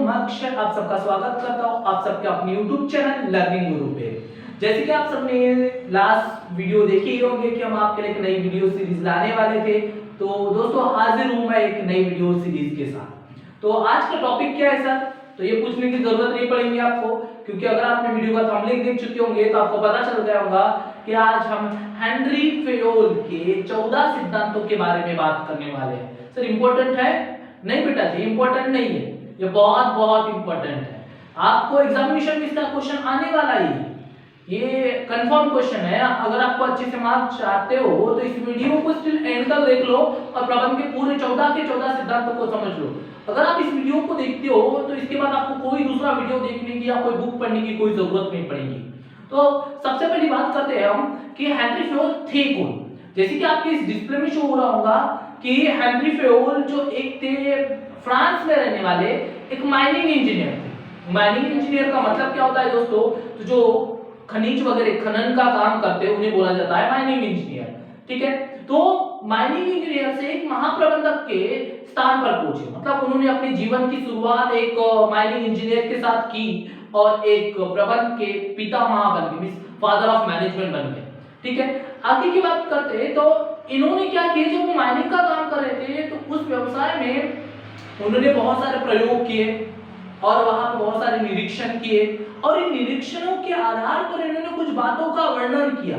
मैं अक्षय आप सबका स्वागत करता हूं आप सबके अपने YouTube चैनल लर्निंग गुरु पे। जैसे कि आप सबने लास्ट वीडियो देखी ही होंगे कि हम आपके लिए एक नई वीडियो सीरीज लाने वाले थे। तो दोस्तों हाजिर हूं मैं एक नई वीडियो सीरीज के साथ। तो आज का टॉपिक क्या है सर? तो ये पूछने की जरूरत नहीं पड़ेगी आपको, क्योंकि अगर आपने वीडियो का थंबनेल देख चुके होंगे तो आपको पता चल गया होगा कि आज हम हेनरी फेयोल के 14 सिद्धांतों के बारे में बात करने वाले हैं। सर इंपॉर्टेंट है? नहीं बेटा जी, इंपॉर्टेंट नहीं है, ये बहुत बहुत इंपॉर्टेंट है। आपको एग्जामिनेशन में इसका क्वेश्चन आने वाला ही, ये कंफर्म क्वेश्चन है। अगर आपको अच्छे से मार्क्स चाहते हो तो इस वीडियो को स्टिल एंड तक देख लो और प्रबंध के पूरे 14 के 14 सिद्धांतों को समझ लो। अगर आप इस वीडियो को देखते हो तो इसके बाद आपको कोई दूसरा वीडियो देखने की या कोई बुक पढ़ने की कोई जरूरत नहीं पड़ेगी। तो सबसे पहली बात करते हैं हम कि हेनरी फेयोल थे कौन। जैसे कि आपके इस डिस्प्ले में शो हो रहा होगा कि हेनरी फेयोल जो एक थे फ्रांस में रहने वाले एक माइनिंग इंजीनियर थे। माइनिंग इंजीनियर का मतलब क्या होता है दोस्तों? तो जो खनिज वगैरह खनन का काम करते हैं उन्हें बोला जाता है माइनिंग इंजीनियर। ठीक है, तो माइनिंग इंजीनियर से एक महाप्रबंधक के स्थान पर पहुंचे, मतलब उन्होंने अपने जीवन की शुरुआत एक माइनिंग इंजीनियर के साथ की और एक प्रबंध के पितामह बन गए, मींस फादर ऑफ मैनेजमेंट बन गए। ठीक है, आगे की बात करते हैं तो इन्होंने क्या किया, जब वो माइनिंग का काम कर रहे थे तो उस व्यवसाय में उन्होंने बहुत सारे प्रयोग किए और वहां पर बहुत सारे निरीक्षण किए और इन निरीक्षणों के आधार पर इन्होंने कुछ बातों का वर्णन किया।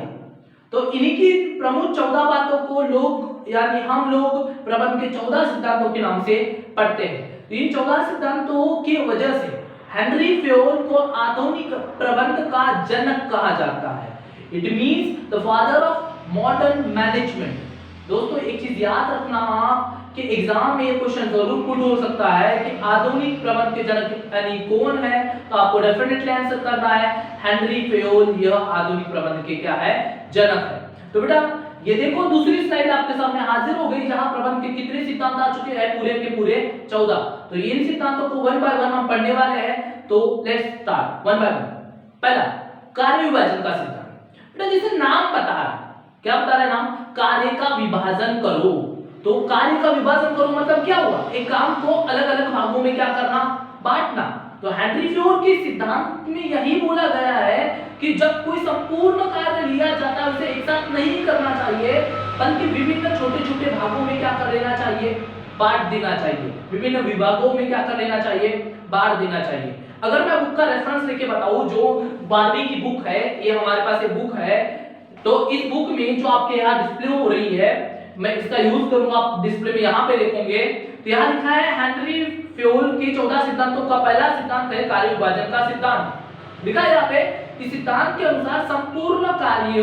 तो इन्हीं की प्रमुख 14 बातों को लोग यानी हम लोग प्रबंध के 14 सिद्धांतों के नाम से पढ़ते हैं। तो इन 14 सिद्धांतों की वजह से हेनरी फेयोल को आधुनिक प्रबंध का जनक कहा जाता है। It means the father of modern management. दोस्तों एक चीज याद रखना आप कि एग्जाम में ये क्वेश्चन जरूर पुट हो सकता है कि आधुनिक प्रबंध के जनक यानी कौन है, तो आपको डेफिनेटली आंसर करना है हेनरी फेयोल यह आधुनिक प्रबंध के क्या है, जनक है। तो बेटा ये देखो दूसरी स्लाइड आपके सामने हाजिर हो गई जहां प्रबंध के कितने सिद्धांत आ चुके हैं, पूरे के पूरे 14। तो इन सिद्धांतों को वन बाय वन हम पढ़ने वाले हैं। तो let's start one by one. पहला कार्य विभाजन का सिद्धांत। बेटा जैसे नाम बता रहा है, क्या बता रहा है नाम? कार्य का विभाजन करो। तो कार्य का विभाजन करो मतलब क्या हुआ? एक काम को अलग अलग भागों में क्या करना, बांटना। तो हेनरी फेयोल के सिद्धांत में यही बोला गया है कि जब कोई संपूर्ण कार्य लिया जाता है उसे एक साथ नहीं करना चाहिए, बल्कि विभिन्न छोटे छोटे भागों में क्या कर लेना चाहिए, बांट देना चाहिए। विभिन्न विभागों में क्या कर लेना चाहिए, बांट देना चाहिए। अगर मैं बुक का रेफरेंस लेके बताऊं, जो 12वीं की बुक है, ये हमारे पास एक बुक है, तो इस बुक में जो आपके यहाँ डिस्प्ले हो रही है, मैं इसका यूज करूंगा, आप डिस्प्ले में यहाँ पे देखोगे तो यहाँ लिखा है हेनरी फेयोल के 14 सिद्धांतों का पहला सिद्धांत है कार्य विभाजन का सिद्धांत। लिखा है यहाँ पे, इस सिद्धांत के अनुसार संपूर्ण कार्य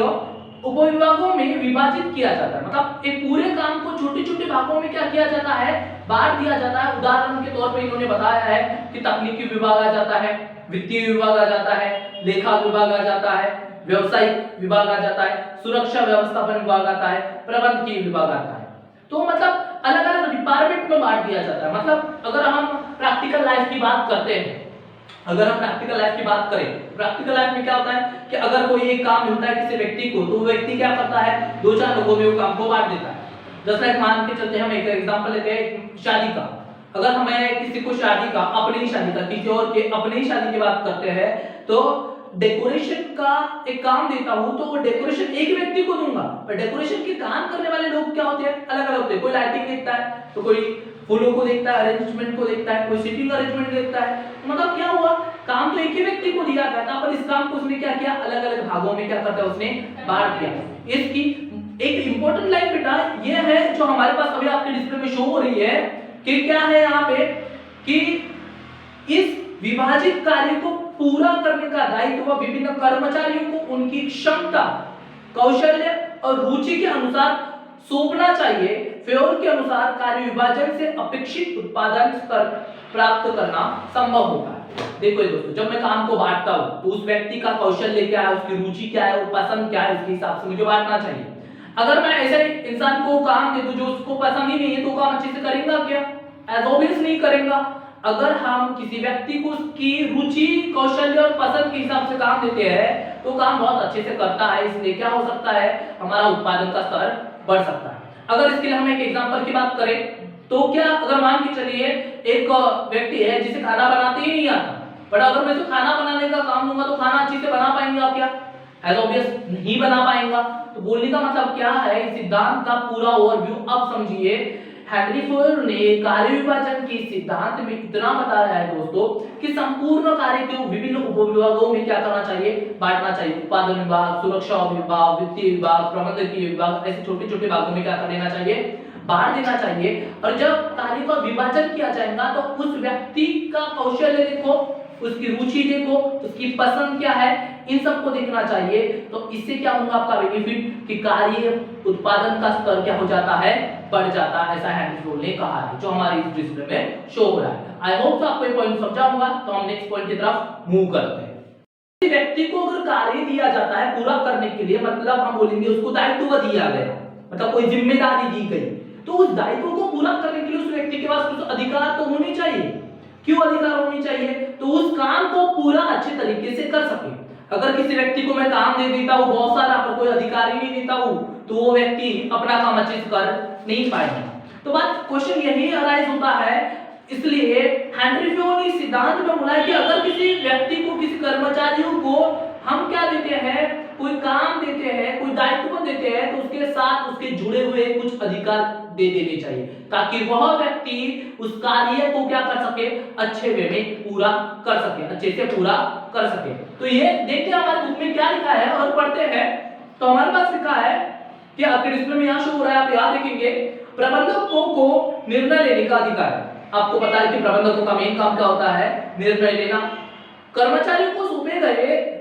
उपविभागों में विभाजित किया जाता है, मतलब एक पूरे काम को छोटे छोटे भागों में क्या किया जाता है, बांट दिया जाता है। उदाहरण के तौर पे इन्होंने बताया है कि तकनीकी विभाग आ जाता है, वित्तीय विभाग आ जाता है, लेखा विभाग आ जाता है, व्यवसायिक विभाग आ जाता है, सुरक्षा व्यवस्थापन विभाग आता है, प्रबंधकीय विभाग आता है। तो मतलब अलग अलग डिपार्टमेंट में बांट दिया जाता है। मतलब अगर हम प्रैक्टिकल लाइफ की बात करते हैं, अगर हम प्रैक्टिकल लाइफ की बात करें, प्रैक्टिकल लाइफ में क्या होता है कि अगर कोई एक काम मिलता है किसी व्यक्ति को, तो वो व्यक्ति क्या करता है, दो चार लोगों में वो काम को बांट देता है। जैसे एक मान के चलते हम एक एग्जांपल लेते हैं शादी का। अगर हमें किसी को शादी का, अपनी ही शादी का, किसी और के अपनी ही शादी की बात करते हैं, तो डेकोरेशन का एक काम देता हूं तो वो डेकोरेशन एक व्यक्ति को दूंगा, और डेकोरेशन के काम करने वाले लोग क्या होते हैं, अलग अलग होते हैं। कोई लाइटिंग देखता है, तो कोई फूलों को देखता है, अरेंजमेंट को देखता है, कोई सीटिंग अरेंजमेंट देखता है। मतलब क्या हुआ, काम तो एक ही व्यक्ति को दिया गया था, पर इस काम को उसने क्या किया, अलग अलग भागों में क्या करता है, उसने बांट दिया। इसकी एक इंपॉर्टेंट लाइन बेटा ये है जो हमारे पास अभी आपके डिस्प्ले में शो हो रही है कि क्या है यहाँ पे कि इस विभाजित कार्य को पूरा करने का दायित्व विभिन्न कर्मचारियों को उनकी क्षमता, कौशल्य और रुचि के अनुसार सौंपना चाहिए। फेयोल के अनुसार कार्य विभाजन से अपेक्षित उत्पादन स्तर प्राप्त करना संभव होगा। देखो दोस्तों, जब मैं काम को बांटता हूं तो उस व्यक्ति का कौशल्य क्या है, उसकी रुचि क्या है, वो पसंद क्या है, उसके हिसाब से मुझे बांटना चाहिए। अगर मैं ऐसे इंसान को काम दे दूं जो उसको पसंद ही नहीं है, तो काम अच्छे से करेगा क्या? एज ऑब्वियस नहीं करेगा। अगर हम किसी व्यक्ति को उसकी रुचि, कौशल्य और पसंद के हिसाब से काम देते हैं तो काम बहुत अच्छे से करता है। इसलिए क्या हो सकता है, हमारा उत्पादन का स्तर बढ़ सकता है। अगर इसके लिए हम एक एग्जांपल की बात करें, तो क्या अगर मान के चलिए एक व्यक्ति है जिसे खाना बनाते ही नहीं आता, बट अगर मैं इसको खाना बनाने का काम दूंगा तो खाना अच्छे से बना पाएंगे आप क्या? एज ऑब्वियस नहीं बना पाएंगा। तो बोलने का मतलब क्या है, इस सिद्धांत का पूरा ओवरव्यू अब समझिए। हेनरी फोर्ड ने कार्य विभाजन के सिद्धांत में इतना बताया है दोस्तों कि संपूर्ण कार्य को विभिन्न उपविभागों में क्या करना चाहिए, बांटना चाहिए। उत्पादन विभाग, सुरक्षा विभाग, वित्तीय विभाग, प्रबंधकीय विभाग, ऐसे छोटे छोटे भागों में क्या कर देना चाहिए, बांट देना चाहिए। और जब कार्य का विभाजन किया जाएगा तो उस व्यक्ति का कौशल्य देखो, उसकी रुचि देखो, उसकी पसंद क्या है, इन सबको देखना चाहिए। तो इससे क्या होगा आपका बेनिफिट कि कार्य उत्पादन का स्तर क्या हो जाता है, बढ़ जाता है। ऐसा हेनरी फोर्ड ने कहा है, जो हमारी इस डिस्प्ले में शो हो रहा है। आई होप आपको ये पॉइंट समझा होगा। तो हम नेक्स्ट पॉइंट की तरफ मूव करते हैं। किसी व्यक्ति को अगर कार्य दिया जाता है पूरा करने के लिए, मतलब हम बोलेंगे उसको दायित्व दिया गया, मतलब कोई जिम्मेदारी दी गई, तो उस दायित्व को पूरा करने के लिए उस व्यक्ति के पास कुछ अधिकार तो होने चाहिए। क्यों अधिकार होनी चाहिए? तो उस काम को पूरा अच्छे तरीके से कर सके। अगर किसी व्यक्ति को मैं काम दे देता हूं बहुत सारा, पर कोई अधिकार ही नहीं देता हूं, तो वो व्यक्ति अपना काम अच्छे से कर नहीं पाएगा। तो बात क्वेश्चन यही अराइज होता है। इसलिए हेनरी फोर्ड ने सिद्धांत में बोला है कि अगर किसी व्यक्ति को, किसी कर्मचारियों को हम क्या देते हैं, कोई काम देते हैं, कोई दायित्व देते हैं, तो उसके साथ उसके जुड़े हुए कुछ अधिकार दे देने चाहिए, ताकि वह व्यक्ति उस कार्य को क्या कर सके, अच्छे वे में पूरा कर सके, अच्छे से पूरा कर सके। तो ये देखते हैं हमारे बुक में क्या लिखा है और पढ़ते हैं। तो हमारे पास लिखा है कि आपके डिस्प्ले में यहाँ शो हो रहा है, आप याद रखेंगे, प्रबंधकों को निर्णय लेने का अधिकार है। आपको पता है कि प्रबंधकों का मेन काम क्या होता है, निर्णय लेना। कर्मचारियों को सौंपे गए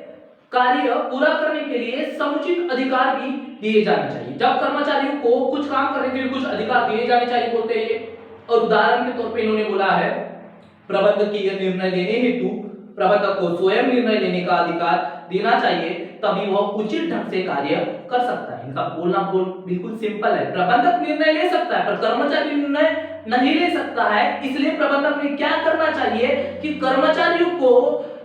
कार्य पूरा करने के लिए समुचित अधिकार भी दिए जाने चाहिए। जब कर्मचारियों को कुछ काम करने के लिए कुछ अधिकार दिए जाने चाहिए बोलते हैं ये। और उदाहरण के तौर पे इन्होंने बोला है, प्रबंधकीय निर्णय लेने हेतु प्रबंधक को स्वयं निर्णय लेने का अधिकार देना चाहिए, तभी वह उचित ढंग से कार्य कर सकता है। इनका बोलना बिल्कुल सिंपल है, प्रबंधक निर्णय ले सकता है पर कर्मचारी निर्णय नहीं ले सकता है। इसलिए प्रबंधक ने क्या करना चाहिए कि कर्मचारियों को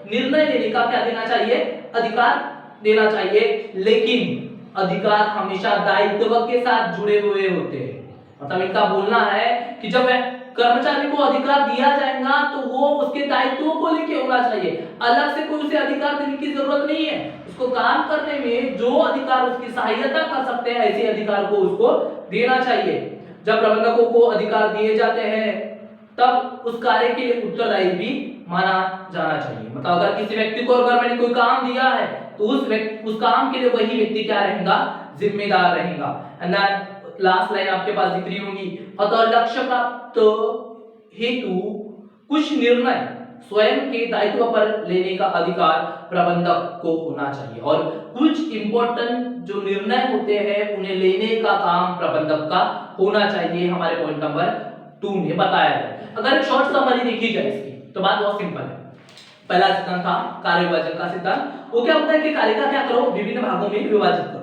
निर्णय लेने का क्या देना चाहिए, अधिकार देना चाहिए। लेकिन अधिकार हमेशा दायित्व के साथ जुड़े हुए होते हैं। मतलब इनका बोलना है कि जब कर्मचारी को अधिकार दिया जाएगा तो वो उसके दायित्वों को लेके होना चाहिए, अलग से कोई उसे अधिकार देने की जरूरत नहीं है। उसको काम करने में जो अधिकार उसकी सहायता कर सकते हैं, ऐसे अधिकार को उसको देना चाहिए। जब प्रबंधकों को अधिकार दिए जाते हैं तब उस कार्य के लिए उत्तरदायी भी माना जाना चाहिए। मतलब अगर किसी व्यक्ति को, अगर मैंने कोई काम दिया है तो उस काम के लिए वही व्यक्ति क्या रहेगा, जिम्मेदार रहेगा। एंड दैट लास्ट लाइन आपके पास दिख रही होगी, अतः लक्ष्य प्राप्त हेतु कुछ निर्णय स्वयं के दायित्व पर लेने का अधिकार प्रबंधक को होना चाहिए, और कुछ इंपॉर्टेंट जो निर्णय होते हैं उन्हें लेने का काम प्रबंधक का होना चाहिए। हमारे पॉइंट नंबर 2 में बताया है। अगर एक शॉर्ट समरी देखी जाए इसकी तो बात बहुत सिंपल है। पहला सिद्धांत था कार्य विभाजन का सिद्धांत। वो क्या होता है कि कार्य का क्या करो, विभिन्न भागों में विभाजित करो।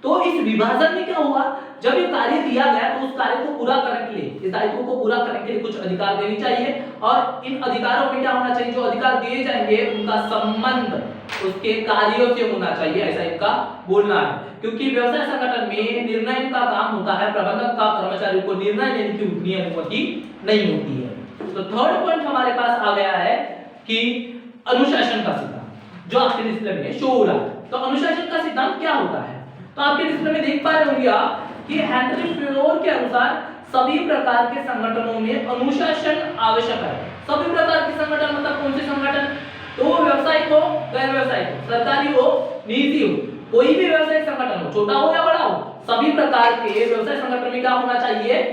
तो इस विभाजन में क्या हुआ, जब ये कार्य दिया गया तो उस कार्य को पूरा करने के लिए, इस दायित्व को पूरा करने के लिए कुछ अधिकार देनी चाहिए, और इन अधिकारों में क्या होना चाहिए, जो अधिकार दिए जाएंगे उनका संबंध उसके कार्यों से होना चाहिए, ऐसा इनका बोलना है। क्योंकि व्यवसाय संगठन में निर्णय का काम होता है प्रबंधक का, कर्मचारियों को निर्णय लेने की उतनी अनुमति नहीं होती है। तो थर्ड पॉइंट हमारे पास आ गया है कि अनुशासन का सिद्धांत, जो आपके डिस्प्ले में शो हो रहा है। तो अनुशासन का सिद्धांत क्या होता है, तो आपके डिस्प्ले में देख पा रहे होंगे आप कि हेनरी फोर्ड के अनुसार सभी प्रकार के संगठनों में अनुशासन आवश्यक है। सभी प्रकार के संगठन मतलब कौन से संगठन, तो व्यवसायिक हो, गैर व्यवसायिक हो, सरकारी हो, निजी हो, कोई भी व्यवसायिक संगठन हो, छोटा हो या बड़ा हो, सभी प्रकार के व्यवसाय संगठन में क्या होना चाहिए,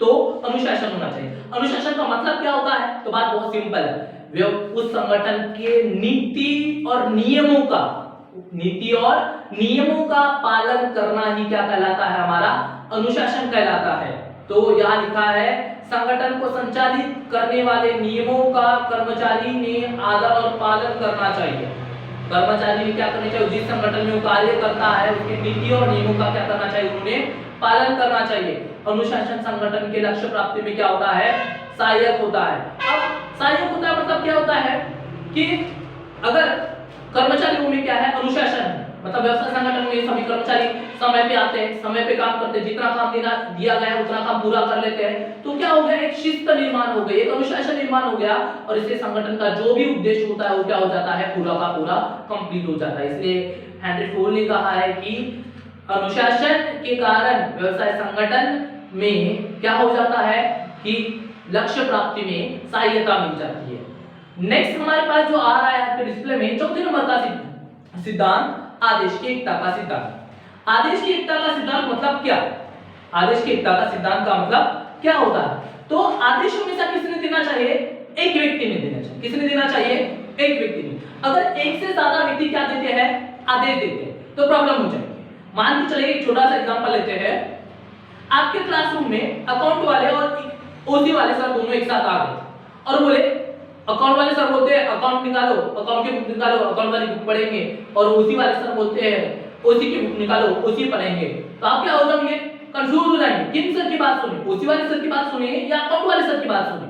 तो अनुशासन होना चाहिए। अनुशासन का मतलब क्या होता है, तो बात बहुत सिंपल है, उस संगठन के नीति और नियमों का पालन करना ही क्या कहलाता है, हमारा अनुशासन कहलाता है। तो यहाँ लिखा है, संगठन को संचालित करने वाले नियमों का कर्मचारी ने आदर और पालन करना चाहिए। कर्मचारी ने क्या करना चाहिए, जिस संगठन में वो कार्य करता है उसके नीति और नियमों का क्या करना चाहिए, उन्हें पालन करना चाहिए। अनुशासन संगठन के लक्ष्य प्राप्ति में क्या होता है, सहायक होता है। अब सहायक होता है मतलब क्या होता है कि अगर कर्मचारियों में क्या है, अनुशासन है, मतलब व्यवसाय संगठन में सभी कर्मचारी समय पे आते हैं, समय पे काम करते हैं, जितना काम दिया गया है उतना काम पूरा कर लेते हैं। तो क्या हो गया, एक शिस्त निर्माण हो गई, एक अनुशासन निर्माण हो गया, और इससे संगठन का जो भी उद्देश्य होता है वो क्या हो जाता है, पूरा का पूरा कंप्लीट हो जाता है। इसलिए हेनरी फोर्ड ने कहा है कि अनुशासन के कारण व्यवसाय संगठन में क्या हो जाता है कि लक्ष्य प्राप्ति में सहायता मिल जाती है। नेक्स्ट हमारे पास जो आ रहा है आपके डिस्प्ले में, चौथे नंबर का सिद्धांत, आदेश की एकता का सिद्धांत। आदेश की एकता का सिद्धांत मतलब क्या? आदेश की एकता का सिद्धांत का मतलब क्या होता है? तो आदेश हमेशा किसने देना चाहिए? एक व्यक्ति ने देना चाहिए। किसने देना चाहिए? एक व्यक्ति ने। अगर एक से ज्यादा व्यक्ति क्या देते हैं, आदेश देते हैं, तो प्रॉब्लम हो जाएगी। मान के चलिए एक छोटा सा एग्जांपल लेते हैं। आपके क्लासरूम में अकाउंट वाले और ओसी वाले सर दोनों एक साथ आ गए और बोले, अकाउंट वाले सर बोलते हैं अकाउंट निकालो, अकाउंट की बुक निकालो, अकाउंट वाली बुक पढ़ेंगे, और ओसी वाले सर बोलते हैं ओसी की बुक निकालो, ओसी पढ़ेंगे। तो आप क्या हो जाएंगे, कंफ्यूज हो जाएंगे, किन सर की बात सुने, ओसी वाले सर की बात सुने या अकाउंट वाले सर की बात सुने।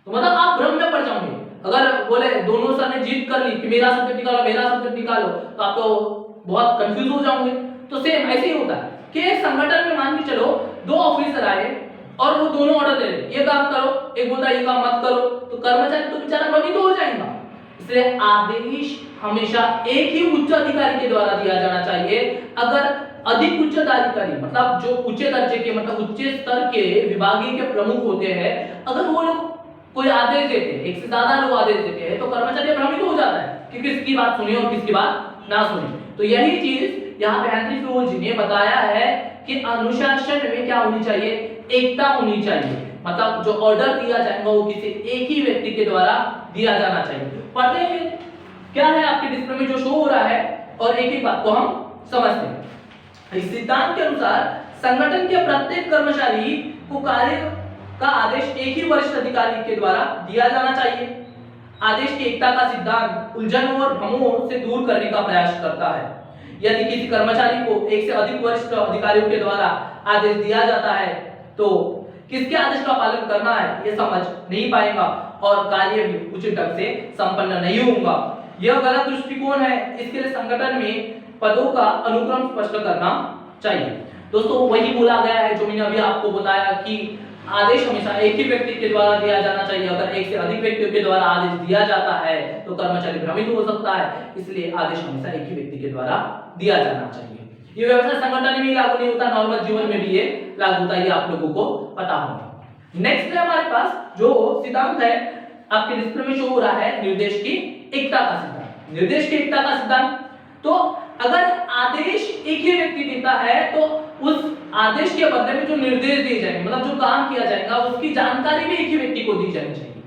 तो मतलब आप भ्रम में पड़ जाओगे। अगर बोले दोनों सर ने जीत कर ली कि मेरा सब्जेक्ट निकालो, मेरा सब्जेक्ट निकालो, तो आप तो बहुत कंफ्यूज हो जाओगे। तो सेम ऐसे ही होता है कि एक संगठन में मान के चलो दो ऑफिसर आए और वो दोनों ऑर्डर दे रहे, ये काम करो, एक बोलता है ये काम मत करो, तो कर्मचारी तो बेचारा भ्रमित तो हो जाएगा। इसलिए आदेश हमेशा एक ही उच्च अधिकारी के द्वारा दिया जाना चाहिए। अगर अधिक उच्च अधिकारी मतलब जो उच्च दर्जे के मतलब उच्च स्तर के विभागीय के प्रमुख होते हैं, अगर वो लोग कोई आदेश देते हैं, एक से ज्यादा लोग आदेश देते हैं, तो कर्मचारी भ्रमित हो जाता है कि किसकी बात सुने और किसकी बात ना सुने। तो यही चीज यहाँ पे हेनरी फोर्ड जी ने बताया है कि अनुशासन में क्या होनी चाहिए, एकता होनी चाहिए। मतलब जो ऑर्डर दिया जाएगा वो किसी एक ही व्यक्ति के द्वारा दिया जाना चाहिए। पढ़ते हैं क्या है आपके डिस्प्ले में जो शो हो रहा है, और एक एक बात को हम समझते हैं। इस सिद्धांत के अनुसार संगठन के प्रत्येक कर्मचारी को कार्य का आदेश एक ही वरिष्ठ अधिकारी के द्वारा दिया जाना चाहिए। आदेश की एकता का सिद्धांत उलझन और भ्रमों से दूर करने का प्रयास करता है। यदि किसी कर्मचारी को एक से अधिक वरिष्ठ अधिकारियों के द्वारा आदेश दिया जाता है तो किसके आदेश का पालन करना है ये समझ नहीं पाएगा और कार्य भी उचित ढंग से संपन्न नहीं होगा। यह गलत दृष्टिकोण है। इसके लिए संगठन में पदों का अनुक्रम स्पष्ट करना चाहिए। दोस्तों वही बोला गया है जो मैंने अभी आपको बताया कि आदेश हमेशा एक ही व्यक्ति के द्वारा दिया जाना चाहिए। अगर एक से अधिक व्यक्तियों के द्वारा आदेश दिया जाता है तो कर्मचारी भ्रमित हो सकता है, इसलिए आदेश हमेशा एक ही व्यक्ति के द्वारा दिया जाना चाहिए। ये व्यवसाय संगठन में ही लागू नहीं होता, नॉर्मल जीवन में भी ये लागू होता है, ये आप लोगों को पता होगा। नेक्स्ट है हमारे पास जो सिद्धांत है आपके डिस्प्ले में शो हो रहा है, निर्देश की एकता का सिद्धांत। निर्देश की एकता का सिद्धांत, तो अगर आदेश एक ही व्यक्ति देता है तो उस आदेश के बदले में जो निर्देश दिए जाएंगे मतलब जो काम किया जाएगा उसकी जानकारी भी एक ही व्यक्ति को दी जानी चाहिए।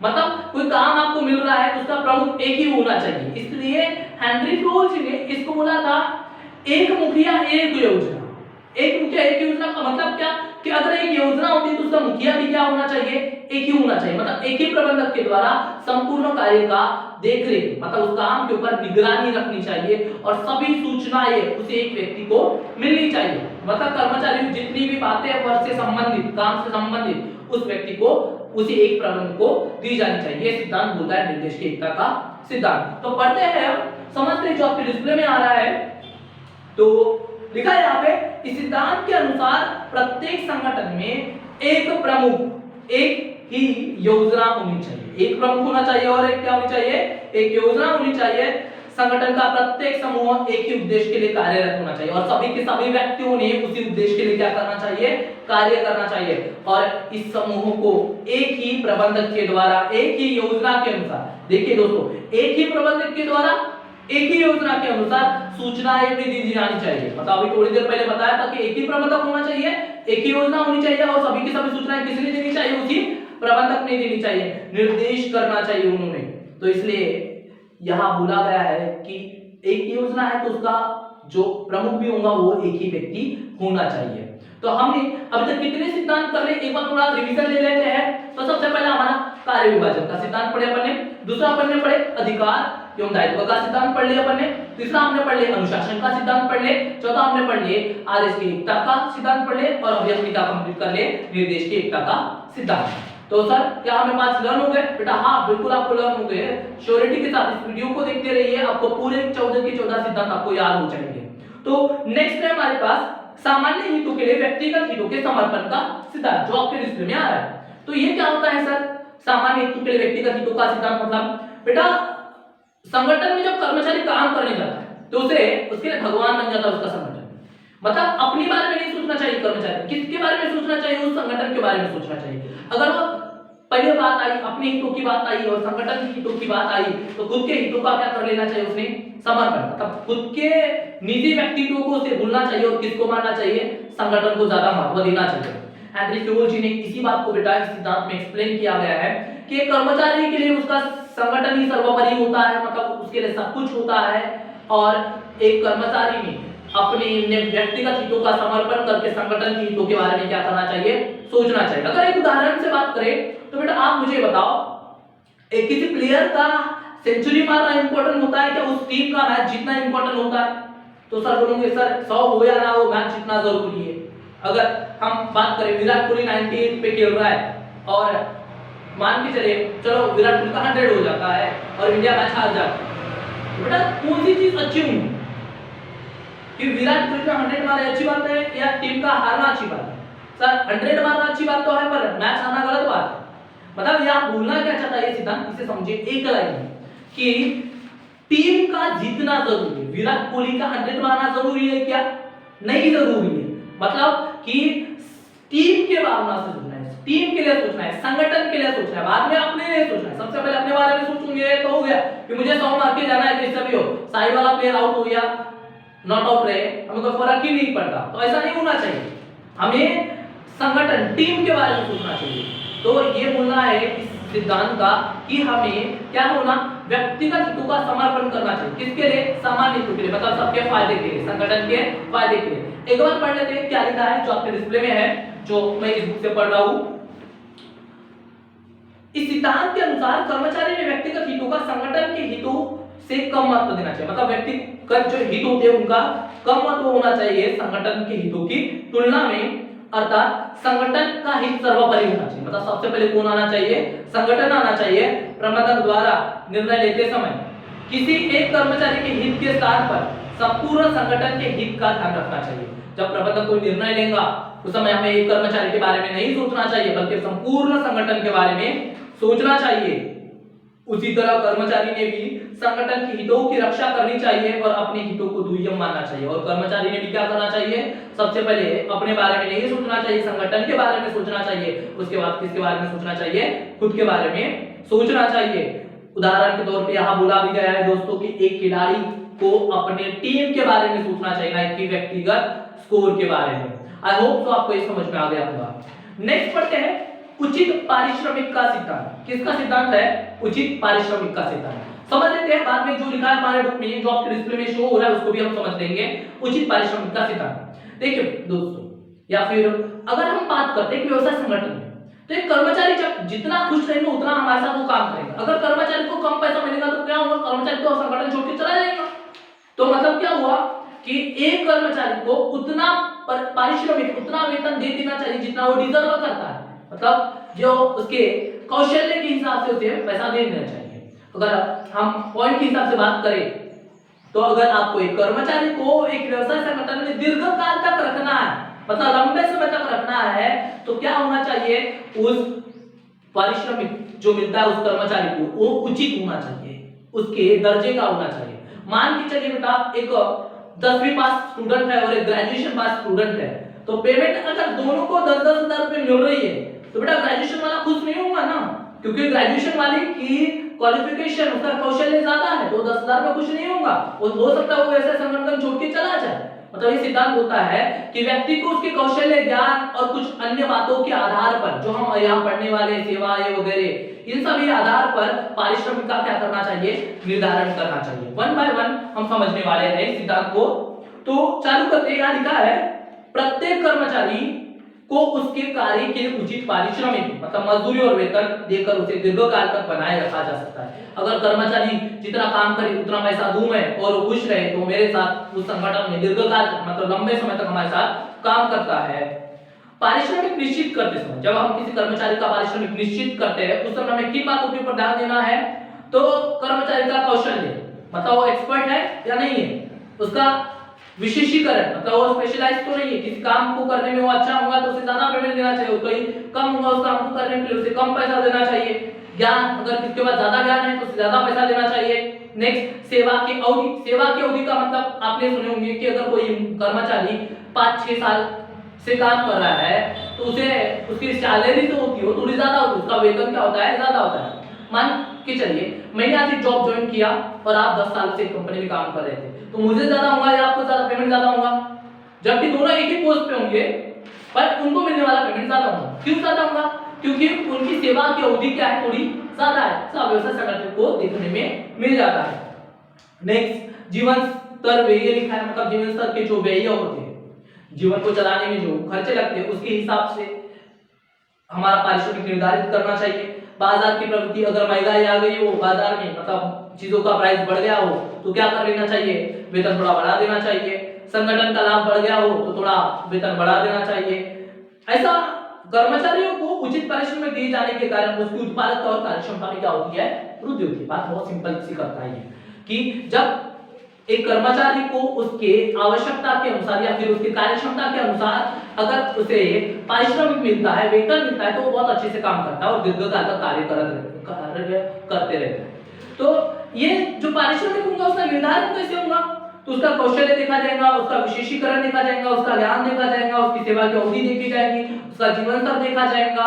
मतलब कोई काम आपको मिल रहा है तो उसका प्रमुख एक ही होना चाहिए। इसलिए हेनरी फोर्ड जी ने इसको बोला था एक मुखिया एक योजना। एक मुखिया एक योजना का मतलब क्या कि अगर एक योजना होती है तो उसका मुखिया भी क्या होना चाहिए, एक ही होना चाहिए। मतलब एक ही प्रबंधक के द्वारा संपूर्ण कार्य का देखरेख मतलब उस काम के ऊपर निगरानी रखनी चाहिए और सभी सूचनाएं उसे एक व्यक्ति को मिलनी चाहिए। मतलब कर्मचारी जितनी भी बातें वर्क से संबंधित काम से संबंधित उस व्यक्ति को उसी एक प्रबंधक को दी जानी चाहिए। ये सिद्धांत बोलता है निर्देश की एकता का सिद्धांत। तो पढ़ते हैं, समझते हैं जो आपके डिस्प्ले में आ रहा है। तो लिखा है यहाँ पे इस सिद्धांत के अनुसार प्रत्येक संगठन में एक प्रमुख एक ही योजना होनी चाहिए। एक प्रमुख होना चाहिए और एक क्या होनी चाहिए, एक योजना होनी चाहिए। संगठन का प्रत्येक समूह एक ही उद्देश्य के लिए कार्यरत होना चाहिए और सभी के सभी व्यक्तियों ने उसी उद्देश्य के लिए क्या करना चाहिए, कार्य करना चाहिए। और इस समूह को एक ही प्रबंधक के द्वारा एक ही योजना के अनुसार, देखिए दोस्तों, एक ही प्रबंधक के द्वारा एक ही योजना के अनुसार सूचनाएं भी दी जानी चाहिए। मतलब अभी थोड़ी देर पहले बताया था कि एक ही प्रबंधक होना चाहिए, एक ही योजना होनी चाहिए और सभी की सभी सूचनाएं किसने देनी चाहिए, उसी प्रबंधक ने देनी चाहिए, निर्देश करना चाहिए उन्होंने। तो इसलिए यहाँ बोला गया है कि एक योजना है तो उसका जो प्रमुख भी होगा वो एक ही व्यक्ति होना चाहिए। तो हमने अभी तक कितने सिद्धांत कर रहे हैं, एक बार थोड़ा रिवीजन ले लेते हैं। तो सबसे पहले हमारा कार्य विभाजन का सिद्धांत पढ़े अपन ने, दूसरा अपन ने पढ़े अधिकार एवं दायित्व का सिद्धांत पढ़ लिया अपन ने, तीसरा हमने पढ़ लिया अनुशासन का सिद्धांत पढ़ ले, चौथा हमने पढ़ लिया आदेश की एकता का सिद्धांत पढ़ ले और अभी हम क्या कंप्लीट कर ले, निर्देश की एकता का सिद्धांत। तो सर क्या हमें पास लर्न हो गए बेटा? हाँ बिल्कुल आपको लर्न हो गए। श्योरिटी के साथ इस वीडियो को देखते रहिए, आपको पूरे 14 के 14 सिद्धांत आपको याद हो जाएंगे। तो नेक्स्ट है हमारे पास सामान्य हितों के लिए व्यक्तिगत हितों के समर्पण का सिद्धांत, जो आपके डिस्प्ले में आ रहा है। तो ये क्या होता है सर? सामान्य हितों के लिए व्यक्तिगत हितों का सिद्धांत मतलब बेटा संगठन में जब कर्मचारी काम करने जाता है तो उसे उसके लिए भगवान बन जाता है उसका संगठन। मतलब अपने बारे में नहीं सोचना चाहिए कर्मचारी, किसके बारे में सोचना चाहिए? उस संगठन के बारे में सोचना चाहिए। अगर वो पहले बात आई अपने हितों की बात आई और संगठन के हितों की बात आई तो खुद के हितों का क्या कर लेना चाहिए उसने? समर्पण। मतलब खुद के निजी व्यक्तित्व को उसे भूलना चाहिए और किसको मानना चाहिए? संगठन को ज्यादा महत्व देना चाहिए। हेनरी फ्यूल जी ने इसी बात को बेटा इस सिद्धांत में एक्सप्लेन किया गया है कि एक कर्मचारी के लिए उसका संगठन ही सर्वोपरि होता है, मतलब उसके लिए सब कुछ होता है, और एक कर्मचारी ने अपने व्यक्तिगत हितों का समर्पण करके संगठन के हितों के बारे में क्या करना चाहिए? सोचना चाहिए। अगर एक उदाहरण से बात करें तो बेटा आप मुझे बताओ, एक किसी प्लेयर का सेंचुरी मारना इंपॉर्टेंट होता है क्या? उस टीम का मैच जीतना इंपॉर्टेंट होता है? तो सर बोलोगे सर 100 हो या ना हो मैच जीतना जरूरी है। अगर हम बात करें विराट कोहली 98 पे खेल रहा है और मान के चले चलो विराट कोहली का 100 हो जाता है और इंडिया मैच हार जाता है, तो बेटा कौन सी चीज अच्छी हुई कि विराट कोहली का 100 मारे अच्छी बात है या टीम का हारना अच्छी बात है? सर 100 मारना अच्छी बात तो है पर मैच हारना गलत बात है। मतलब ये आप बोलना क्या चाहता है ये सिद्धांत, इसे समझिए एक लाइन कि टीम का जीतना जरूरी है। विराट कोहली का 100 मारना जरूरी है क्या? नहीं जरूरी है। मतलब कि टीम के भावना से सोचना है, टीम के लिए सोचना है, संगठन के लिए सोचना है, बाद में अपने लिए सोचना है। सबसे पहले अपने बारे में सोचूंगे तो हो गया कि मुझे 100 मार के जाना है, कैसे भी हो साइड वाला प्लेयर आउट हो गया नॉट आउट रहे हमें कोई फर्क ही नहीं पड़ता। तो ऐसा नहीं होना चाहिए, हमें संगठन टीम के बारे में सोचना चाहिए। तो ये बोलना है इस सिद्धांत का कि हमें क्या होना? व्यक्तिगत हितों का समर्पण करना चाहिए। किसके लिए? सामान्य हितों के लिए, मतलब सबके फायदे के लिए, संगठन के फायदे के लिए। एक बार पढ़ लेते हैं क्या लिखा है जो आपके डिस्प्ले में है, जो मैं इस बुक से पढ़ रहा हूं। इस सिद्धांत के अनुसार कर्मचारी ने व्यक्तिगत हितों का संगठन के हितों से कम महत्व देना चाहिए। मतलब व्यक्तिगत जो हित होते हैं उनका कम महत्व होना चाहिए संगठन के हितों की तुलना में, अर्थात संगठन का हित सर्वोपरि होना चाहिए। मतलब सबसे पहले कौन आना चाहिए? संगठन आना चाहिए। प्रबंधक द्वारा निर्णय लेते समय किसी एक कर्मचारी के हित के स्थान पर संपूर्ण संगठन के हित का ध्यान रखना चाहिए। जब प्रबंधक कोई निर्णय लेगा उस समय हमें एक कर्मचारी के बारे में नहीं सोचना चाहिए बल्कि संपूर्ण संगठन के बारे में सोचना चाहिए। उसी तरह कर्मचारी ने भी संगठन के हितों की रक्षा करनी चाहिए और अपने हितों को दुय्यम मानना चाहिए। और कर्मचारी ने भी क्या करना चाहिए? सबसे पहले अपने बारे में नहीं सोचना चाहिए, संगठन के बारे में सोचना चाहिए। उसके बाद किसके बारे में सोचना चाहिए? खुद के बारे में सोचना चाहिए। उदाहरण के तौर पे यहाँ बोला भी गया है दोस्तों कि एक खिलाड़ी को अपने टीम के बारे में सोचना चाहिए, ना कि व्यक्तिगत स्कोर के बारे में। आई होप तो आपको ये समझ में आ गया होगा। नेक्स्ट पढ़ते हैं उचित पारिश्रमिक का सिद्धांत। किसका सिद्धांत है? उचित पारिश्रमिक का सिद्धांत। समझ लेते हैं, बाद में जो लिखा है हमारे बुक में, जो आपके डिस्प्ले में शो हो रहा है उसको भी हम समझ लेंगे। उचित पारिश्रमिक का सिद्धांत देखिए दोस्तों, या फिर अगर हम बात करते हैं कि व्यवसाय संगठन में, तो एक कर्मचारी जब जितना खुश रहेगा उतना हमारे साथ वो काम करेगा। अगर कर्मचारी को कम पैसा मिलेगा तो क्या होगा? कर्मचारी तो संगठन छोड़ के चला जाएगा। तो मतलब क्या हुआ कि एक कर्मचारी को उतना पारिश्रमिक, उतना वेतन दे देना चाहिए जितना वो डिजर्व करता है। मतलब जो उसके कौशल्य के हिसाब से उसे पैसा दे देना चाहिए। अगर हम पॉइंट के हिसाब से बात करें तो अगर आपको एक कर्मचारी को एक व्यवसाय संगठन में दीर्घकाल तक रखना है, मतलब लंबे समय तक रखना है, तो क्या होना चाहिए? उस पारिश्रमिक जो मिलता है उस कर्मचारी को वो उचित होना चाहिए, उसके दर्जे का होना चाहिए। मान के चलिए बेटा एक 10वीं पास स्टूडेंट है और एक ग्रेजुएशन पास स्टूडेंट है, तो पेमेंट अगर दोनों को 10-10 हजार रुपए मिल रही है तो बेटा ग्रेजुएशन वाला खुश नहीं होगा ना, क्योंकि ग्रेजुएशन वाले की क्वालिफिकेशन, उसका कौशल्य ज्यादा है, तो 10,000 में खुश नहीं होगा। हो सकता है वो ऐसे संगठन छोड़ के चला जाए। मतलब ये सिद्धांत होता है कि व्यक्ति को उसके कौशल्य, ज्ञान और कुछ अन्य बातों के आधार पर, जो हम यहाँ पढ़ने वाले सेवाएं वगैरह, इन सभी आधार पर पारिश्रमिक का क्या करना चाहिए? निर्धारण करना चाहिए। वन बाय वन हम समझने वाले हैं इस सिद्धांत को। तो चालू करते हैं। यहाँ लिखा है प्रत्येक कर्मचारी को उसके कार्य के उचित पारिश्रमिक, मतलब मजदूरी और वेतन देकर उसे दीर्घकाल तक बनाए रखा जा सकता है। अगर कर्मचारी जितना काम करे उतना पैसा दूं मैं और वो खुश रहे तो मेरे साथ उस संगठन में दीर्घकाल तक, मतलब लंबे समय तक हमारे साथ काम करता है। पारिश्रमिक निश्चित करते समय, जब हम किसी कर्मचारी का पारिश्रमिक निश्चित करते हैं उस समय हमें किन बातों के ऊपर ध्यान देना है? तो कर्मचारी का कौशल्य, मतलब वो एक्सपर्ट है या नहीं है, उसका विशेषीकरण मतलब वो स्पेशलाइज तो नहीं है, किसी काम को करने में वो अच्छा होगा तो उसे ज्यादा पेमेंट देना चाहिए, कोई कम होगा उस काम को करने के लिए उसे कम पैसा देना चाहिए। ज्ञान, अगर किसके पास ज्यादा ज्ञान है तो उसे ज्यादा पैसा देना चाहिए। नेक्स्ट, सेवा की अवधि। सेवा की अवधि का मतलब आपने सुने होंगे कि अगर कोई कर्मचारी 5-6 साल से काम कर रहा है तो उसे उसकी सैलरी तो होती है थोड़ी ज्यादा होती है, उसका वेतन क्या होता है, ज्यादा होता है। मान के चलिए मैंने आज एक जॉब ज्वाइन किया और आप 10 साल से कंपनी में काम कर रहे थे, तो मुझे ज्यादा होगा या आपको ज्यादा पेमेंट ज्यादा होगा? जबकि दोनों एक ही पोस्ट पे होंगे पर उनको मिलने वाला पेमेंट ज्यादा होगा। क्यों ज्यादा होगा? क्योंकि उनकी सेवा की अवधि क्या है, थोड़ी ज्यादा है। सब व्यवसाय संगठन को देखने में मिल जाता है। नेक्स्ट, जीवन स्तर व्यय लिखा है, मतलब जीवन स्तर के जो व्यय होते हैं, जीवन को चलाने में जो खर्चे लगते हैं उसके हिसाब से हमारा पारिश्रमिक निर्धारित करना चाहिए। बाजार की प्रवृत्ति, अगर महंगाई आ गई हो बाजार में, मतलब चीजों का प्राइस बढ़ गया हो तो क्या कर लेना चाहिए, वेतन थोड़ा बढ़ा देना चाहिए। संगठन का लाभ बढ़ गया हो तो थोड़ा वेतन बढ़ा देना चाहिए। ऐसा कर्मचारियों को उचित पारिश्रमिक दिए जाने के कारण उसकी उत्पादकता और कार्यक्षमता में क्या होती है, वृद्धि होती है। बात बहुत सिंपल सी करता है कि जब एक कर्मचारी को उसके आवश्यकता के अनुसार या फिर उसकी कार्यक्षमता के अनुसार अगर उसे पारिश्रमिक मिलता है, वेतन मिलता है, तो वो बहुत अच्छे से काम करता है और दीर्घकाल तक कार्य करते रहते हैं। तो ये जो पारिश्रमिक होगा उसका निर्धारण कैसे होगा? तो उसका कौशल्य देखा जाएगा, उसका विशेषीकरण देखा जाएगा, उसका ज्ञान देखा जाएगा, उसकी सेवा की अवधि देखी जाएगी, उसका जीवन स्तर देखा जाएगा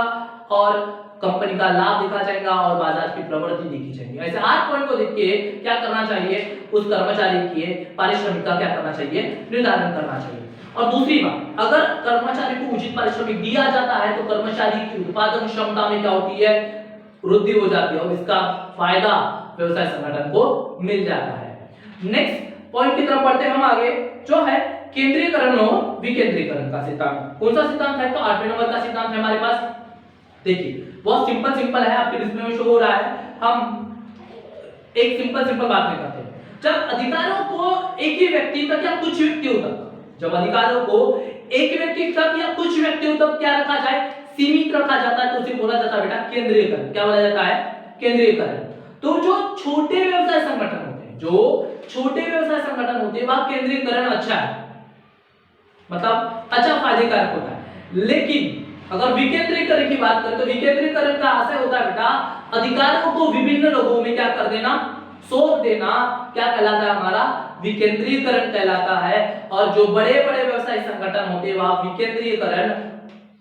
और कंपनी का लाभ देखा जाएगा और बाजार की प्रवृत्ति देखी जाएगी। ऐसे 8 पॉइंट को देख के क्या करना चाहिए, उस कर्मचारी के पारिश्रमिक का क्या करना चाहिए, निर्धारण करना चाहिए। और दूसरी बात, अगर कर्मचारी को उचित पारिश्रमिक दिया जाता है तो कर्मचारी की उत्पादन क्षमता में क्या होती है, वृद्धि हो जाती है और इसका फायदा व्यवसाय संगठन को मिल जाता है। नेक्स्ट पॉइंट की तरफ बढ़ते हैं हम आगे, जो है केंद्रीयकरण और विकेंद्रीकरण का सिद्धांत। कौन सा सिद्धांत है? तो 8वें नंबर का सिद्धांत है हमारे पास। देखिए बहुत सिंपल है, आपके डिस्प्ले में शो हो रहा है। हम एक सिंपल बात में करते हैं। जब अधिकारों को एक ही व्यक्ति तक या कुछ व्यक्तियों तक, जब अधिकारों को एक व्यक्ति तक या कुछ व्यक्तियों तक क्या रखा जाए, सीमित रखा जाता है, तो उसे बोला जाता है बेटा केंद्रीयकरण। क्या बोला जाता है? केंद्रीयकरण। तो जो छोटे व्यवसाय संगठन होते हैं, वह केंद्रीयकरण अच्छा है, मतलब अच्छा फायदेकारक होता है। लेकिन अगर विकेंद्रीकरण की बात करें तो विकेंद्रीकरण का आशय होता है बेटा अधिकारों को विभिन्न लोगों में क्या कर देना, सौंप देना। क्या कहलाता है? हमारा विकेंद्रीकरण कहलाता है। और जो बड़े व्यवसाय संगठन होते हैं वह विकेंद्रीकरण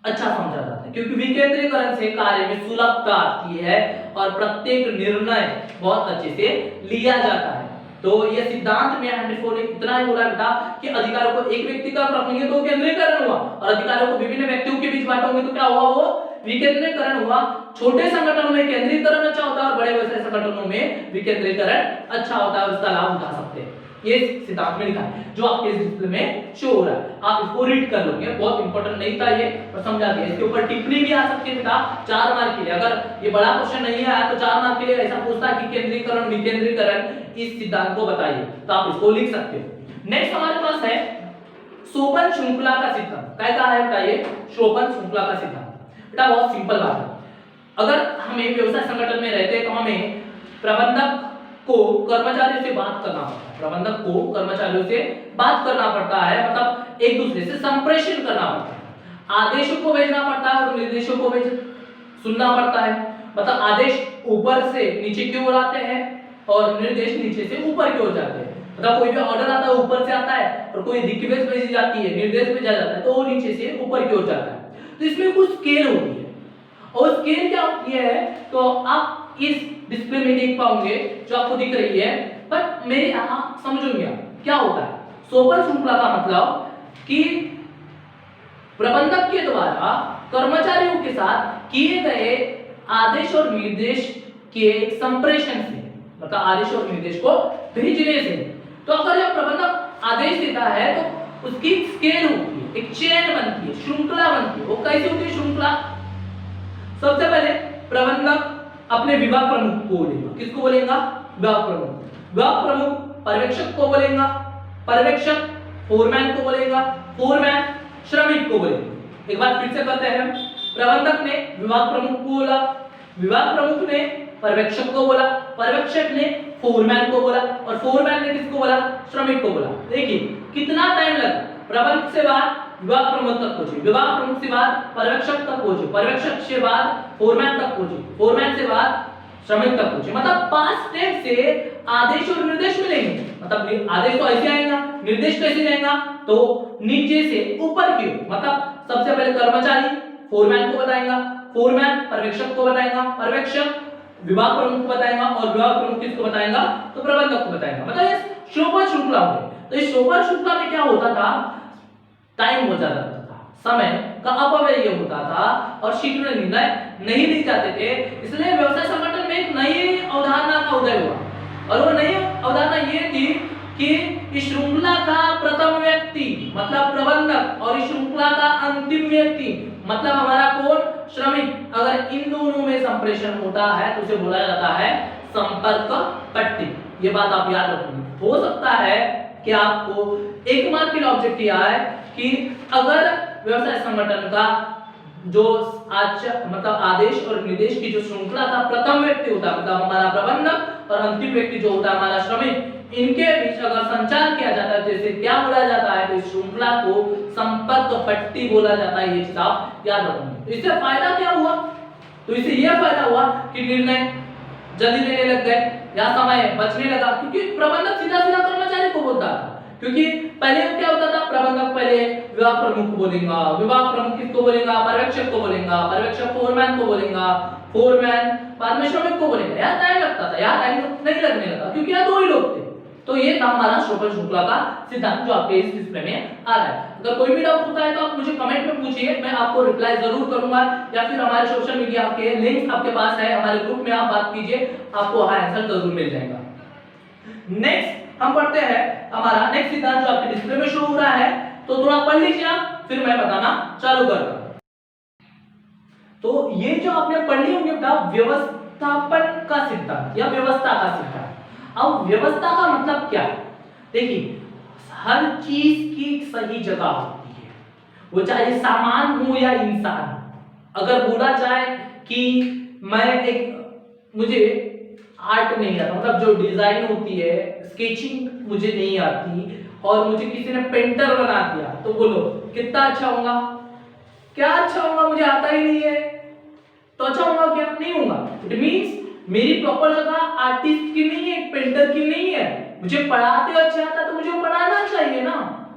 अच्छा समझा जाता है, क्योंकि विकेंद्रीकरण से कार्य में सुलभता आती है और प्रत्येक निर्णय बहुत अच्छे से लिया जाता है। तो ये सिद्धांत में 104 इतना ही बोला बेटा कि अधिकारों को एक व्यक्ति का रखेंगे तो केंद्रीकरण हुआ और अधिकारों को विभिन्न व्यक्तियों के बीच बांटोगे तो क्या हुआ, वो विकेंद्रीकरण हुआ। छोटे संगठनों में केंद्रीकरण अच्छा होता है और बड़े व्यवसाय संगठनों में विकेंद्रीकरण अच्छा होता है, उसका लाभ उठा सकते हैं। ये सिद्धांत में लिखा है जो आपके इस डिस्प्ले में शो हो रहा है, आप इसको रीड कर लोगे। बहुत इंपॉर्टेंट नहीं था ये, पर समझा दिया। इसके ऊपर टिप्पणी भी आ सकती है बेटा 4 मार्क के लिए। अगर ये बड़ा क्वेश्चन नहीं आया तो 4 मार्क के लिए ऐसा पूछता है कि केंद्रीकरण विकेंद्रीकरण इस सिद्धांत को बताइए, तो आप इसको लिख सकते हो। नेक्स्ट हमारे पास है शोपन श्रृंखला का सिद्धांत। क्या कहा है बताइए? शोपन श्रृंखला का सिद्धांत। बेटा बहुत सिंपल बात है, अगर हमें व्यवसाय संगठन में रहते हैं तो हमें प्रबंधक को कर्मचारियों से बात करना पड़ता है, प्रबंधक को कर्मचारियों से बात करना पड़ता है, मतलब एक दूसरे से संप्रेषण करना पड़ता है, आदेशों को भेजना पड़ता है और निर्देशों को सुनना पड़ता है। मतलब आदेश ऊपर से नीचे की ओर आते हैं और निर्देश नीचे से ऊपर की ओर जाते हैं। मतलब कोई भी ऑर्डर आता है ऊपर से आता है और कोई रिक्वेस्ट भेजी जाती है, निर्देश भेजा जाता है, तो वो नीचे से ऊपर की ओर जाता है। तो इसमें कुछ स्केल होती है और स्केल क्या होती है तो आप इस डिस्प्ले में देख पाओगे जो आपको दिख रही है, पर मेरे यहां समझोगे क्या होता है। शोपन श्रृंखला का मतलब कि प्रबंधक के द्वारा कर्मचारियों के साथ किए गए आदेश और निर्देश के संप्रेषण से, मतलब आदेश और निर्देश को भेजने से। तो अगर जब प्रबंधक आदेश देता है तो उसकी स्केल होती है, एक चेन बनती है, श्रृंखला बनती है। वो कैसे होती है श्रृंखला? सबसे पहले प्रबंधक अपने विभाग प्रमुख को बोलेगा। किसको बोलेगा? विभाग प्रमुख। विभाग प्रमुख पर्यवेक्षक को बोलेगा, पर्यवेक्षक फोरमैन को बोलेगा, फोरमैन श्रमिक को बोलेगा। एक बार फिर से करते हैं। प्रबंधक ने विभाग प्रमुख को बोला, विभाग प्रमुख ने पर्यवेक्षक को बोला, पर्यवेक्षक ने फोरमैन को बोला, और फोरमैन ने किसको बोला? श्रमिक को बोला। देखिए कितना टाइम लगा, प्रबंधक से बाद विभाग प्रमुख तक पहुंचे, विभाग प्रमुख से बाद पर्यवेक्षक तक पहुंचे, पर्यवेक्षक से बाद फोरमैन तक पहुंचे, फोरमैन से बाद श्रमिक तक पहुंचे। मतलब 5 स्टेप से आदेश और निर्देश मिलेंगे। मतलब आदेश तो ऐसे आएगा, निर्देश कैसे जाएगा? तो नीचे से ऊपर की ओर। मतलब सबसे पहले कर्मचारी फोरमैन को बताएगा, फोरमैन पर्यवेक्षक को बताएगा, पर्यवेक्षक विभाग प्रमुख को बताएगा, और विभाग प्रमुख किसको बताएगा? तो प्रबंधक को बताएगा। मतलब ये श्रृंखला श्रृंखला हो। तो इस श्रृंखला में क्या होता था? टाइम हो जाता था, समय का अपव्यय होता था और शीघ्र निर्णय नहीं लिए जाते थे। इसलिए व्यवसाय संगठन में एक नई अवधारणा का उदय हुआ, और वो नई अवधारणा ये थी कि इस श्रृंखला का प्रथम व्यक्ति मतलब प्रबंधक, और इस श्रृंखला का अंतिम व्यक्ति मतलब हमारा कौन? श्रमिक। अगर इन दोनों में संप्रेषण होता है तो उसे बोला जाता है संपर्क पट्टी। ये बात आप याद रखिए। हो सकता है कि आपको 1 मार्क के लिए ऑब्जेक्टिव आए कि अगर व्यवसाय संगठन का जो मतलब आदेश और निर्देश की जो श्रृंखला का प्रथम व्यक्ति होता है मतलब हमारा प्रबंधक, और अंतिम व्यक्ति जो होता है हमारा श्रमिक, इनके बीच अगर संचार किया जाता है जैसे क्या बोला जाता है? तो इस श्रृंखला को संपर्क पट्टी बोला जाता है। ये चीज आप याद रखेंगे। तो इससे फायदा क्या हुआ? तो इससे यह फायदा हुआ कि निर्णय जल्दी लेने लग गए या समय बचने लगा, क्योंकि प्रबंधक सीधा सीधा कर्मचारी को बोलता था। क्योंकि पहले क्या होता था? प्रबंधक पहले विभाग प्रमुख को बोलेगा, विभाग प्रमुख किसको बोलेगा? पर्यवेक्षक को बोलेगा, पर्यवेक्षक फोरमैन को बोलेगा, फोरमैन बाद में श्रमिक को बोलेगा। यहाँ टाइम लगता था, यहाँ टाइम नहीं लगने लगा क्योंकि यहाँ 2 ही लोग थे। तो ये था हमारा श्रृंखला का सिद्धांत जो आपके इस डिस्प्ले में आ रहा है। अगर कोई भी डाउट होता है तो आप मुझे कमेंट में पूछिए, मैं आपको रिप्लाई जरूर करूंगा, या फिर हमारे सोशल मीडिया के लिंक आपके पास है, हमारे ग्रुप में आप बात कीजिए, आपको वहां आंसर जरूर मिल जाएगा। नेक्स्ट हम पढ़ते हैं हमारा नेक्स्ट सिद्धांत जो आपके डिस्प्ले में शो हो रहा है, तो थोड़ा पढ़ लीजिए आप, फिर मैं बताना चालू करता हूं। तो ये जो आपने पढ़ ली होंगे बेटा व्यवस्थापन का सिद्धांत या व्यवस्था का सिद्धांत। अब व्यवस्था का मतलब क्या है? देखिए हर चीज की सही जगह होती है, वो चाहे सामान हो या इंसान। अगर बोला जाए कि मुझे आर्ट नहीं आता, मतलब जो डिजाइन होती है, स्केचिंग मुझे नहीं आती, और मुझे किसी ने पेंटर बना दिया, तो बोलो कितना अच्छा होगा? क्या अच्छा होगा? मुझे आता ही नहीं है, तो अच्छा होगा क्या? नहीं होगा। इट मींस मेरी प्रॉपर जगह आर्टिस्ट की नहीं है, पेंटर की नहीं है। मुझे पढ़ाते अच्छा आता तो मुझे पढ़ाना चाहिए ना।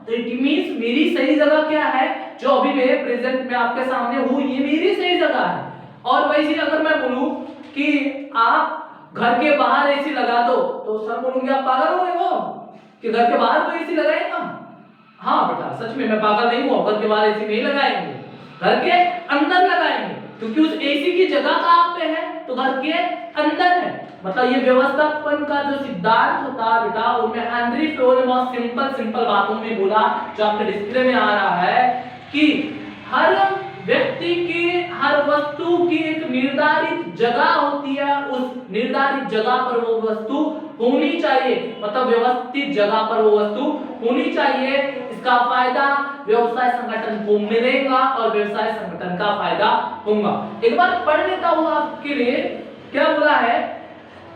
तो इट मींस मेरी सही जगह क्या है? जो अभी मेरे प्रेजेंट में आपके सामने हूं, ये मेरी सही जगह है। और वैसे अगर मैं बोलूं कि आप घर के बाहर एसी लगा दो, तो सब बोलूंगे आप पागल हो गए हो कि घर के बाहर कोई एसी लगाएगा? हाँ बेटा सच में मैं पागल नहीं हूं, घर के बाहर एसी नहीं लगाएंगे, घर के अंदर लगाएंगे, क्योंकि उस एसी की जगह कहां पे है? तो घर के अंदर है। मतलब ये व्यवस्थापन का जो सिद्धांत होता है बेटा, उनमें हेनरी फ्योल ने बहुत सिंपल बातों में बोला, जो आपके डिस्प्ले में आ रहा है, कि हर व्यक्ति की, हर वस्तु की एक निर्धारित जगह होती है, उस निर्धारित जगह पर वो वस्तु होनी चाहिए। मतलब व्यवस्थित जगह पर वो वस्तु होनी चाहिए। इसका फायदा व्यवसाय संगठन को मिलेगा और व्यवसाय संगठन का फायदा होगा। एक बार पढ़ लेता हूं आपके लिए, क्या बोला है?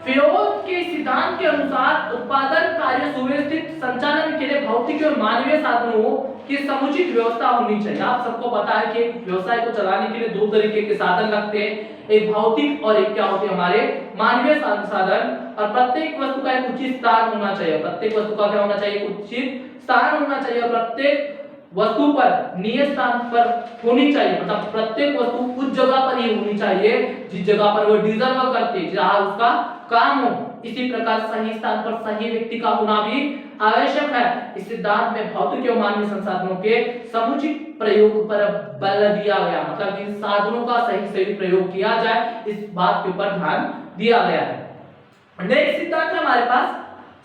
फ्योल के सिद्धांत के अनुसार उत्पादन कार्य सुव्यवस्थित संचालन के लिए भौतिक और मानवीय साधनों की समुचित व्यवस्था होनी चाहिए। आप सबको पता है कि व्यवसाय को चलाने के लिए 2 तरीके के साधन लगते हैं, एक भौतिक और एक क्या होते हैं? हमारे मानवीय साधन। और प्रत्येक वस्तु का एक उचित स्थान होना चाहिए, प्रत्येक वस्तु का क्या होना चाहिए? उचित स्थान होना चाहिए, और प्रत्येक वस्तु पर नियत स्थान पर होनी चाहिए। मतलब प्रत्येक वस्तु उस जगह पर ही होनी चाहिए जिस जगह पर वो डिजर्व करती है, जहां उसका काम हो। इसी प्रकार सही स्थान पर सही व्यक्ति का होना भी आवश्यक है। इस सिद्धांत में भौतिक और मानवीय संसाधनों के समुचित प्रयोग पर बल दिया गया, मतलब इन साधनों का सही प्रयोग किया जाए, इस बात के ऊपर ध्यान दिया गया है। नेक्स्ट सिद्धांत है हमारे पास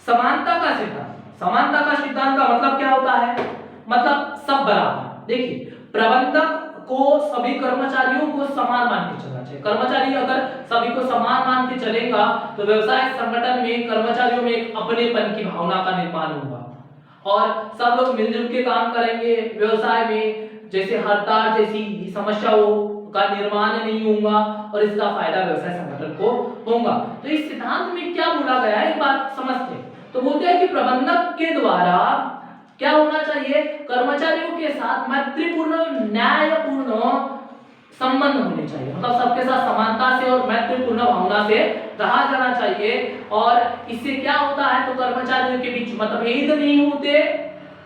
समानता का सिद्धांत। समानता का सिद्धांत का मतलब क्या होता है? मतलब सब बराबर। देखिए प्रबंधक को सभी कर्मचारियों को समान मान के चलना चाहिए। कर्मचारी अगर सभी को समान मान के चलेगा तो व्यवसाय संगठन में कर्मचारियों में एक अपनेपन की भावना का निर्माण होगा, और सब लोग मिलजुल के काम करेंगे। व्यवसाय में जैसे हड़ताल जैसी समस्या हो, का निर्माण नहीं होगा और इसका फायदा व्यवसाय संगठन को होगा। तो इस सिद्धांत में क्या बोला गया है, एक बात समझते हैं। तो बोलते हैं कि प्रबंधक के द्वारा क्या होना चाहिए, कर्मचारियों के साथ मैत्रीपूर्ण न्यायपूर्ण संबंध होने चाहिए, मतलब सबके साथ समानता से और मैत्रीपूर्ण भावना से रहा जाना चाहिए। और इससे क्या होता है, तो कर्मचारियों के बीच मतभेद नहीं होते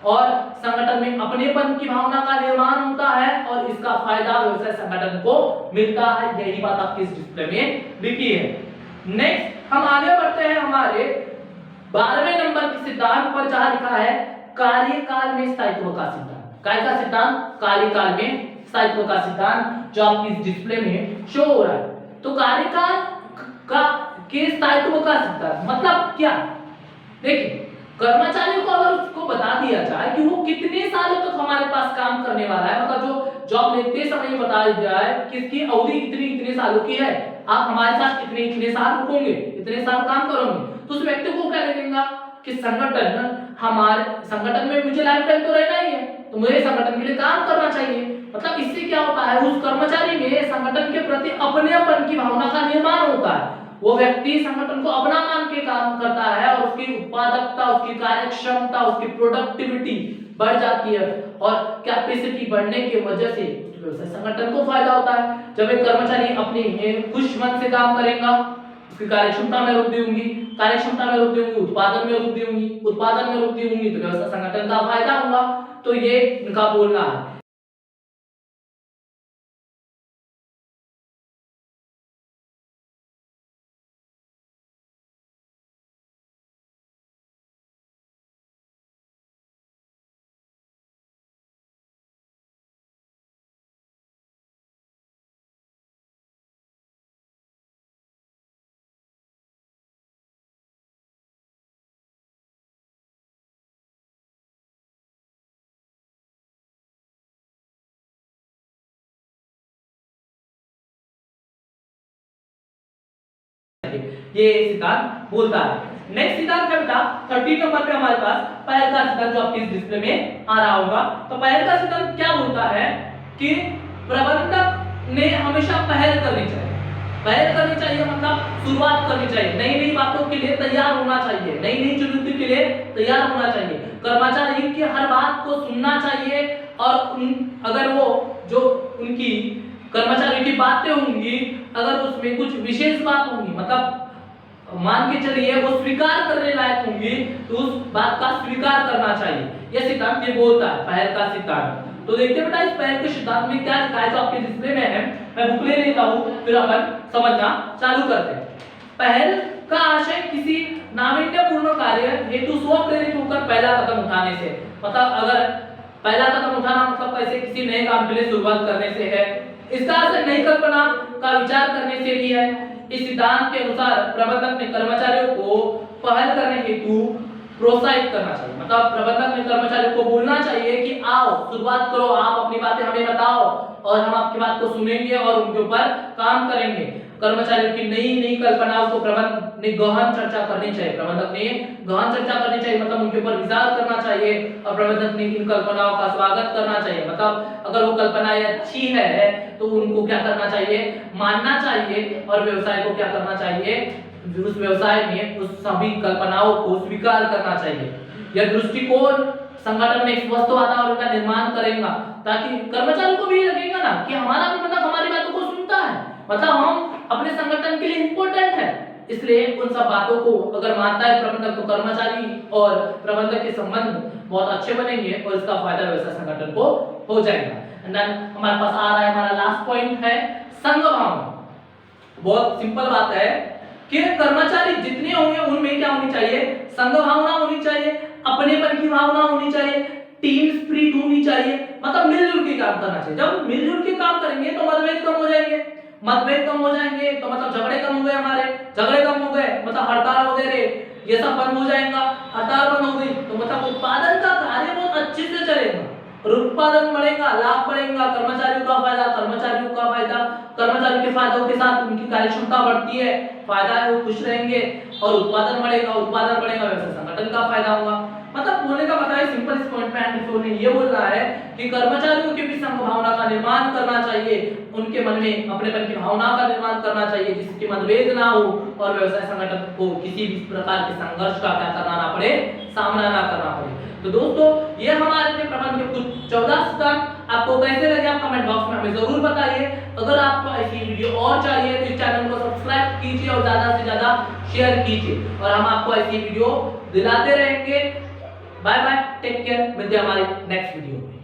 और संगठन में अपनेपन की भावना का निर्माण होता है और इसका फायदा व्यवसाय संगठन को मिलता है। यही बात आपके इस डिस्प्ले में लिखी है। नेक्स्ट हम आगे बढ़ते हैं हमारे 12वें नंबर के सिद्धांत पर, जहां लिखा है कार्यकाल में स्थायित्व का सिद्धांत। काय का सिद्धांत, कार्यकाल में स्थायित्व का सिद्धांत, जो आपकी इस डिस्प्ले में शो हो रहा है। तो कार्यकाल का के स्थायित्व का सिद्धांत मतलब क्या, देखिए कर्मचारियों को अगर उसको बता दिया जाए कि वो कितने सालों तक हमारे पास काम करने वाला है, मतलब जो जॉब लेते समय बता दिया जाए कि इसकी अवधि इतने सालों की है, आप हमारे साथ इतने साल रुकोगे, इतने साल काम करोगे, तो उस व्यक्ति को क्या लगेगा कि संगठन हमारे संगठन में मुझे लाइफ टाइम तो रहना ही है, तो मुझे संगठन के लिए काम करना चाहिए। मतलब इससे क्या होता है, उस कर्मचारी में संगठन के प्रति अपनेपन की भावना का निर्माण होता है। वो व्यक्ति संगठन को अपना मान के काम करता है और उसकी उत्पादकता, उसकी कार्यक्षमता, उसकी प्रोडक्टिविटी बढ़ जाती है और कैपेसिटी बढ़ने की वजह से व्यवसाय संगठन को फायदा होता है। जब एक कर्मचारी अपने खुश मन से काम करेगा, उसकी कार्यक्षमता में वृद्धि होगी, कार्यक्षमता में वृद्धि होगी, उत्पादन में वृद्धि होगी, उत्पादन में वृद्धि होगी तो व्यवसाय संगठन का फायदा होगा। तो ये इनका बोलना है। ये सिद्धांत बोलता है। नेक्स्ट सिद्धांत क्या बेटा, 13 नंबर पे हमारे पास पहल का सिद्धांत, जो आपके इस डिस्प्ले में आ रहा होगा। तो पहल का सिद्धांत क्या बोलता है कि प्रबंधक ने हमेशा पहल करनी चाहिए। पहल करनी चाहिए मतलब शुरुआत करनी चाहिए, नई नई बातों के लिए तैयार होना चाहिए, नई नई चुनौती के लिए तैयार होना चाहिए। कर्मचारी की हर बात को सुनना चाहिए और अगर वो जो उनकी कर्मचारियों की बातें होंगी, अगर उसमें कुछ विशेष बात होंगी, मतलब मान के चलिए वो स्वीकार करने लायक होंगी, तो उस बात का स्वीकार करना चाहिए। यह सिद्धांत ये बोलता है, पहल का सिद्धांत। तो देखते बेटा इस पहल के सिद्धांत में क्या लिखा है, जो आपके डिस्प्ले में है। मैं बुक ले लेता हूँ, फिर अपन समझना चालू करते हैं। पहल का आशय किसी नावीन्यपूर्ण कार्य हेतु स्व प्रेरित होकर पहला कदम उठाने से, मतलब अगर पहला कदम उठाना मतलब कैसे, किसी नए काम के लिए शुरुआत करने से है। इसका असर नई कल्पना का विचार करने से भी है। इस सिद्धांत के अनुसार प्रबंधक ने कर्मचारियों को पहल करने हेतु प्रोत्साहित करना चाहिए, मतलब प्रबंधक ने कर्मचारियों को बोलना चाहिए कि आओ शुरुआत करो, आप अपनी बातें हमें बताओ और हम आपकी बात को सुनेंगे और उनके ऊपर काम करेंगे। कर्मचारियों की नई नई कल्पनाओं को प्रबंधक ने गहन चर्चा करनी चाहिए, प्रबंधक ने गहन चर्चा करनी चाहिए, मतलब उनके ऊपर विचार करना चाहिए और प्रबंधक ने इन कल्पनाओं का स्वागत करना चाहिए। मतलब अगर वो कल्पनाएं अच्छी है तो उनको क्या करना चाहिए, मानना चाहिए और व्यवसाय को क्या करना चाहिए, उस व्यवसाय में उस सभी कल्पनाओं को स्वीकार करना चाहिए। यह दृष्टिकोण संगठन में एक स्वस्थ वातावरण का निर्माण करेगा, ताकि कर्मचारियों को भी लगेगा ना कि हमारा प्रबंधक हमारी बातों को सुनता है, मतलब हम अपने संगठन के लिए इंपॉर्टेंट है। इसलिए उन सब बातों को अगर मानता है प्रबंधक, तो कर्मचारी और प्रबंधक के संबंध बहुत अच्छे बनेंगे और इसका फायदा व्यवसाय संगठन को हो जाएगा। हमारे पास आ रहा है हमारा लास्ट पॉइंट है संघ भावना। बहुत सिंपल बात है कि कर्मचारी जितने होंगे उनमें क्या होनी चाहिए, संघ भावना होनी चाहिए, अपनेपन की भावना होनी चाहिए, टीम स्पिरिट होनी चाहिए, मतलब मिलजुल के काम करना चाहिए। जब मिलजुल के काम करेंगे तो मतभेद कम हो जाएंगे, मतभेद कम हो जाएंगे तो मतलब झगड़े कम हो गए, हमारे झगड़े कम हो गए मतलब हड़ताल वगैरह ये सब बंद हो जाएगा। हड़ताल बंद हो गई तो मतलब उत्पादन का कार्य बहुत अच्छे से चलेगा और उत्पादन बढ़ेगा, लाभ बढ़ेगा, कर्मचारियों का फायदा, कर्मचारियों का फायदा, कर्मचारियों के फायदों के साथ उनकी कार्यक्षमता बढ़ती है, फायदा है, वो खुश रहेंगे और उत्पादन बढ़ेगा, उत्पादन बढ़ेगा, व्यवसाय संगठन का फायदा होगा। मतलब बोलने का मतलब है सिंपल इस पॉइंट पे एंटी ने ये बोलना है कि कर्मचारियों के बीच संघ भावना का निर्माण करना चाहिए, उनके मन में अपनेपन की भावना का निर्माण करना चाहिए जिसकी मतभेद ना हो और व्यवसाय संगठन को किसी भी प्रकार के संघर्ष का क्या करना ना पड़े, सामना ना करना पड़े। तो दोस्तों ये हमारे थे प्रबंध के कुछ 14 सिद्धांत। आपको कैसे लगे आप कमेंट बॉक्स में हमें जरूर बताइए। अगर आपको ऐसी वीडियो और चाहिए तो इस चैनल को सब्सक्राइब कीजिए और ज्यादा से ज्यादा शेयर कीजिए और हम आपको ऐसी वीडियो दिलाते रहेंगे। बाय बाय, टेक केयर, मिलते हैं हमारे नेक्स्ट वीडियो में।